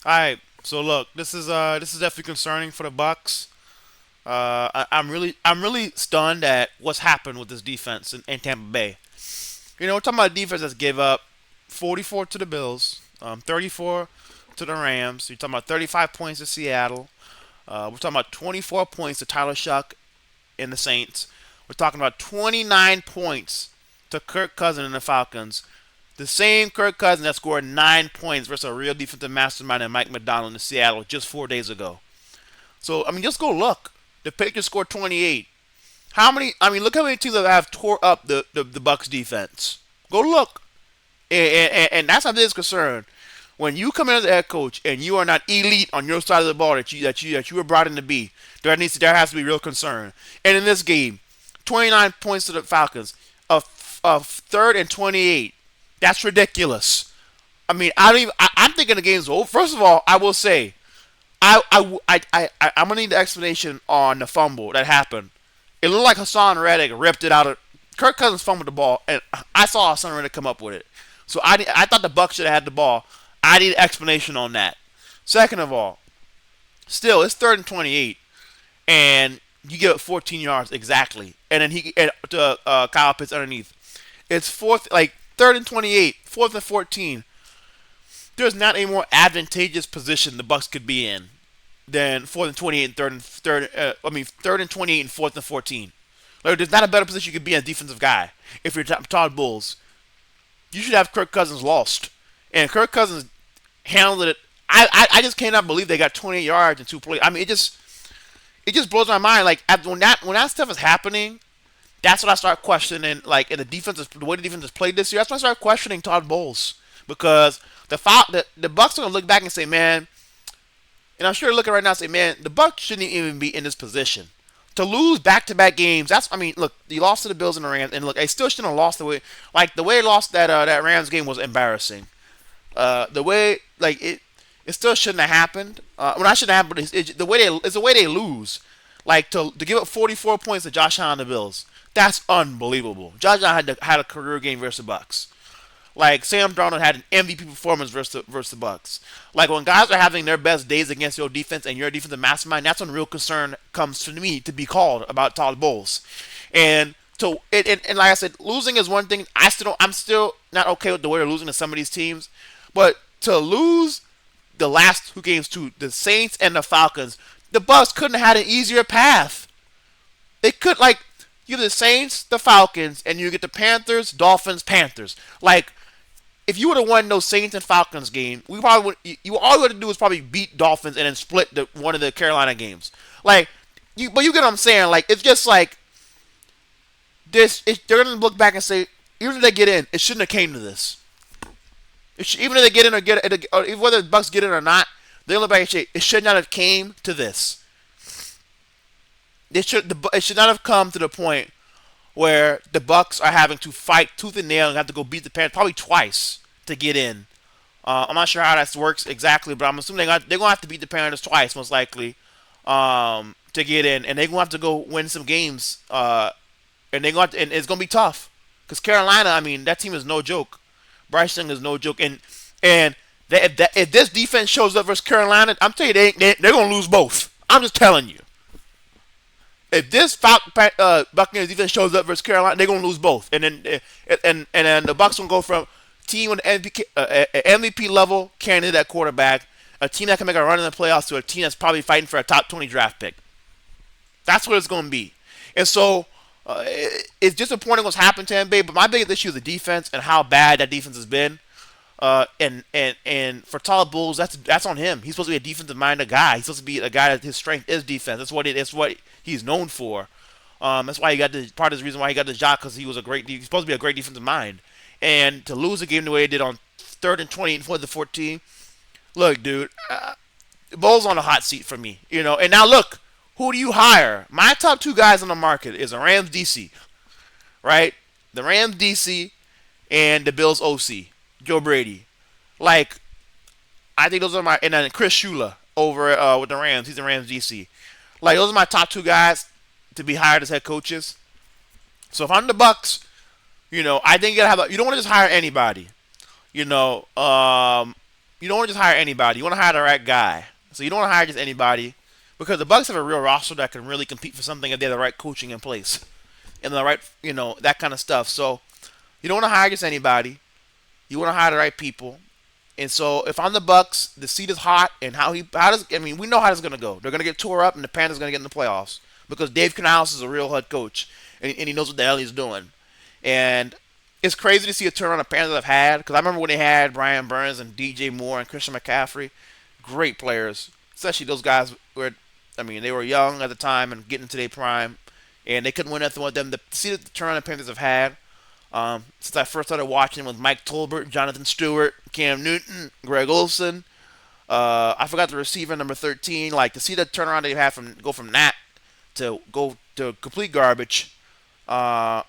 All right. So look, this is definitely concerning for the Bucks. I'm really stunned at what's happened with this defense in Tampa Bay. We're talking about a defense that's gave up 44 to the Bills, 34 to the Rams. You're talking about 35 points to Seattle. We're talking about 24 points to Tyler Shuck and the Saints. We're talking about 29 points to Kirk Cousins and the Falcons. The same Kirk Cousins that scored 9 points versus a real defensive mastermind and Mike McDonald in Seattle just 4 days ago. So I mean, just go look. The Patriots scored 28. How many? I mean, look how many teams that have tore up the Bucks defense. Go look, and that's how this is concerned. When you come in as a head coach and you are not elite on your side of the ball that you were brought in to be, there has to be real concern. And in this game, 29 points to the Falcons, a third and 28. That's ridiculous. I mean, I don't even. I'm thinking the game's over. First of all, I will say, I'm gonna need the explanation on the fumble that happened. It looked like Hassan Reddick ripped it out of. Kirk Cousins fumbled the ball, and I saw Hassan Reddick come up with it. So I thought the Bucs should have had the ball. I need an explanation on that. Second of all, still it's third and 28, and you give it 14 yards exactly, and then Kyle Pitts underneath. It's third and 28, fourth and 14. There's not a more advantageous position the Bucs could be in than fourth and 28 and third and 28 and fourth and 14. Like, there's not a better position you could be as a defensive guy. If you're Todd Bowles, you should have Kirk Cousins lost, and Kirk Cousins handled it. I just cannot believe they got 28 yards in 2 plays. I mean, it just blows my mind. Like when that stuff is happening, that's when I start questioning, like, in the way the defense has played this year. That's when I start questioning Todd Bowles, because the Bucs are gonna look back and say, man, and I'm sure they're looking right now and say, man, the Bucs shouldn't even be in this position to lose back-to-back games. I mean, look, you lost to the Bills and the Rams, and look, they still shouldn't have lost the way they lost that Rams game was embarrassing. The way, like, it still shouldn't have happened. Well, not shouldn't have happened. It's the way they lose. Like, to give up 44 points to Josh Allen and the Bills. That's unbelievable. Josh Allen had a career game versus the Bucks. Like, Sam Darnold had an MVP performance versus the Bucks. Like, when guys are having their best days against your defense and your defensive mastermind, that's when real concern comes to me to be called about Todd Bowles. And like I said, losing is one thing. I'm still not okay with the way they're losing to some of these teams, but to lose the last two games to the Saints and the Falcons, the Bucks couldn't have had an easier path. They could, like, you have the Saints, the Falcons, and you get the Panthers, Dolphins, Panthers. Like, if you would have won those Saints and Falcons game, we probably would. You all you had to do was probably beat Dolphins and then split one of the Carolina games. Like, but you get what I'm saying. Like, it's just like this. They're gonna look back and say, even if they get in, it shouldn't have came to this. Even if they get in or whether the Bucks get in or not, they look back and say it should not have came to this. It should not have come to the point where the Bucks are having to fight tooth and nail and have to go beat the Panthers probably twice to get in. I'm not sure how that works exactly, but I'm assuming they're gonna have to beat the Panthers twice, most likely, to get in, and they're gonna have to go win some games, and it's gonna be tough because Carolina, I mean, that team is no joke. Bryce Young is no joke, and if this defense shows up versus Carolina, I'm telling you, they're gonna lose both. I'm just telling you. If this Buccaneers defense shows up versus Carolina, they're gonna lose both, and then the Bucs gonna go from team with an MVP level candidate at quarterback, a team that can make a run in the playoffs, to a team that's probably fighting for a top 20 draft pick. That's what it's gonna be, and so it's disappointing what's happened to NBA. But my biggest issue is the defense and how bad that defense has been. And for Todd Bowles, that's on him. He's supposed to be a defensive minded guy. He's supposed to be a guy that his strength is defense. That's what he's known for. That's why he got part of the reason why he got the job, because he's supposed to be a great defensive mind. And to lose a game the way he did on third and 20 and fourth and 14, look, dude, Bowles on the hot seat for me. And now look, who do you hire? My top two guys on the market is the Rams DC, right? The Rams DC and the Bills OC, Joe Brady. Like, I think those are and then Chris Shula over with the Rams. He's the Rams DC. Like, those are my top two guys to be hired as head coaches. So if I'm the Bucks, I think you don't want to just hire anybody. You know, um, you don't want to just hire anybody. You want to hire the right guy. So you don't want to hire just anybody because the Bucks have a real roster that can really compete for something if they have the right coaching in place and the right, that kind of stuff. So you don't want to hire just anybody. You want to hire the right people. And so if I'm the Bucks, the seat is hot, and we know how this is gonna go. They're gonna get tore up, and the Panthers are gonna get in the playoffs because Dave Canales is a real head coach, and he knows what the hell he's doing. And it's crazy to see a turnaround the Panthers have had because I remember when they had Brian Burns and DJ Moore and Christian McCaffrey, great players. Especially those guys they were young at the time and getting to their prime, and they couldn't win nothing with them. To see the turnaround the Panthers have had since I first started watching with Mike Tolbert, Jonathan Stewart, Cam Newton, Greg Olson. I forgot the receiver number 13. Like to see the turnaround they had from go from that to go to complete garbage, and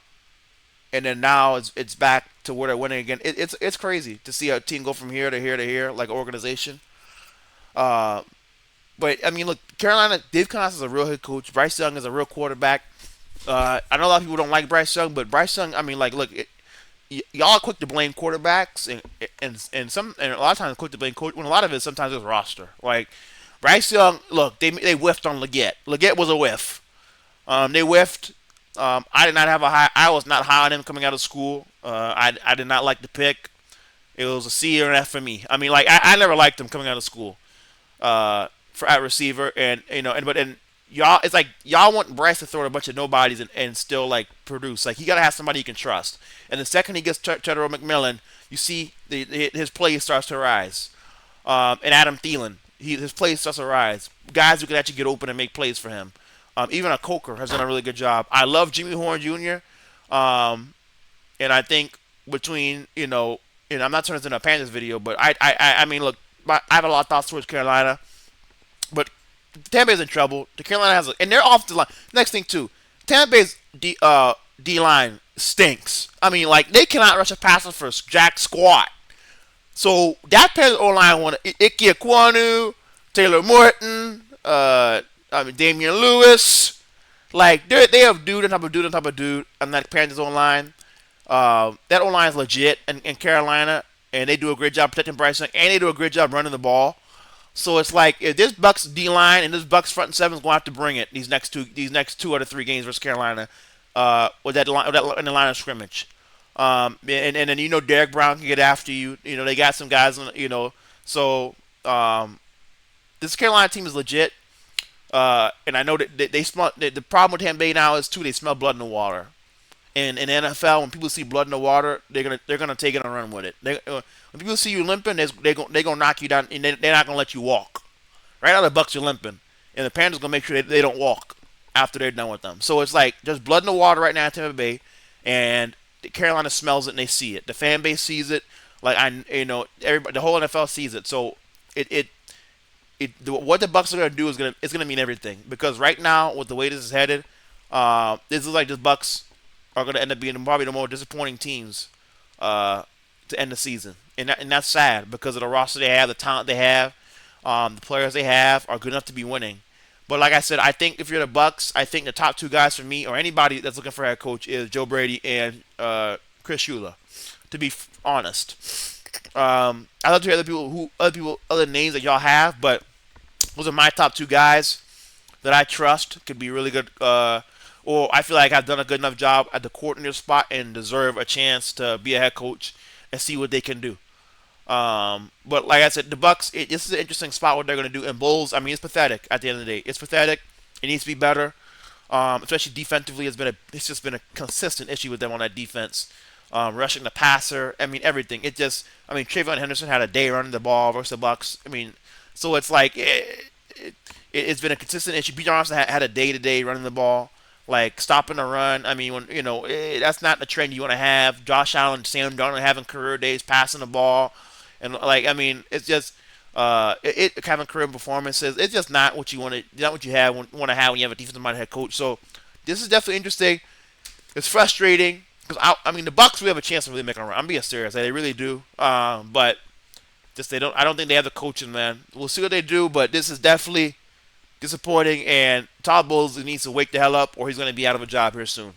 then now it's back to where they're winning again. It's crazy to see a team go from here to here to here like an organization. But I mean, look, Carolina. Dave Canales is a real head coach. Bryce Young is a real quarterback. I know a lot of people don't like Bryce Young, but Bryce Young, I mean, like, look, y'all are quick to blame quarterbacks, and a lot of times quick to blame coach. When a lot of it sometimes is roster. Like Bryce Young, look, they whiffed on Leggett. Leggett was a whiff. They whiffed. I did not have a high. I was not high on him coming out of school. I did not like the pick. It was a C or an F for me. I mean, like I never liked him coming out of school. For at receiver, and y'all, it's like y'all want Bryce to throw a bunch of nobodies and still like produce. Like he gotta have somebody you can trust. And the second he gets Cheddar McMillan, you see his play starts to rise. And Adam Thielen, his play starts to rise. Guys who can actually get open and make plays for him. Even a Coker has done a really good job. I love Jimmy Horn Jr. And I think between and I'm not turning this into a Panthers video, but I mean look, I have a lot of thoughts towards Carolina. But Tampa Bay's in trouble. The Carolina has and their offensive line. Next thing too, Tampa Bay's D line stinks. I mean, like they cannot rush a passer for jack squat. So that Panthers O line won Ike Ekwonu, Taylor Morton, Damian Lewis. Like they have dude on top of dude on top of dude on that Panthers O line. That O line is legit in Carolina, and they do a great job protecting Bryce Young, and they do a great job running the ball. So it's like if this Bucs D line and this Bucs front seven is going to have to bring it these next two out of three games versus Carolina, with that in the line of scrimmage, and then Derek Brown can get after you. They got some guys so this Carolina team is legit, and I know that they smell the problem with Tampa Bay now is too they smell blood in the water. And in the NFL, when people see blood in the water, they're gonna take it and run with it. When people see you limping, they're gonna knock you down, and they're not gonna let you walk. Right now, the Bucs are limping, and the Panthers gonna make sure they don't walk after they're done with them. So it's like there's blood in the water right now at Tampa Bay, and Carolina smells it and they see it. The fan base sees it. Like everybody, the whole NFL sees it. So what the Bucs are gonna do is gonna mean everything because right now with the way this is headed, this is like the Bucs are going to end up being probably the more disappointing teams to end the season. And that's sad because of the roster they have, the talent they have, the players they have are good enough to be winning. But like I said, I think if you're the Bucs, I think the top two guys for me or anybody that's looking for a head coach is Joe Brady and Chris Shula, to be honest. I'd love to hear other names that y'all have, but those are my top two guys that I trust could be really good or I feel like I've done a good enough job at the coordinator spot and deserve a chance to be a head coach and see what they can do. But like I said, the Bucs, this is an interesting spot what they're going to do. And Bulls, I mean, it's pathetic at the end of the day. It's pathetic. It needs to be better. Especially defensively, it's just been a consistent issue with them on that defense. Rushing the passer, I mean, everything. Trayvon Henderson had a day running the ball versus the Bucs. I mean, so it's like it's been a consistent issue. B. Johnson had a day-to-day running the ball. Like stopping the run, I mean, that's not the trend you want to have. Josh Allen, Sam Darnold having career days, passing the ball, and it's just having career performances. It's just not what you want to, not what you want to have when you have a defensive-minded head coach. So this is definitely interesting. It's frustrating because the Bucs, we have a chance to really make a run. I'm being serious, they really do. But just I don't think they have the coaching, man. We'll see what they do, but this is definitely disappointing, and Todd Bowles needs to wake the hell up or he's going to be out of a job here soon.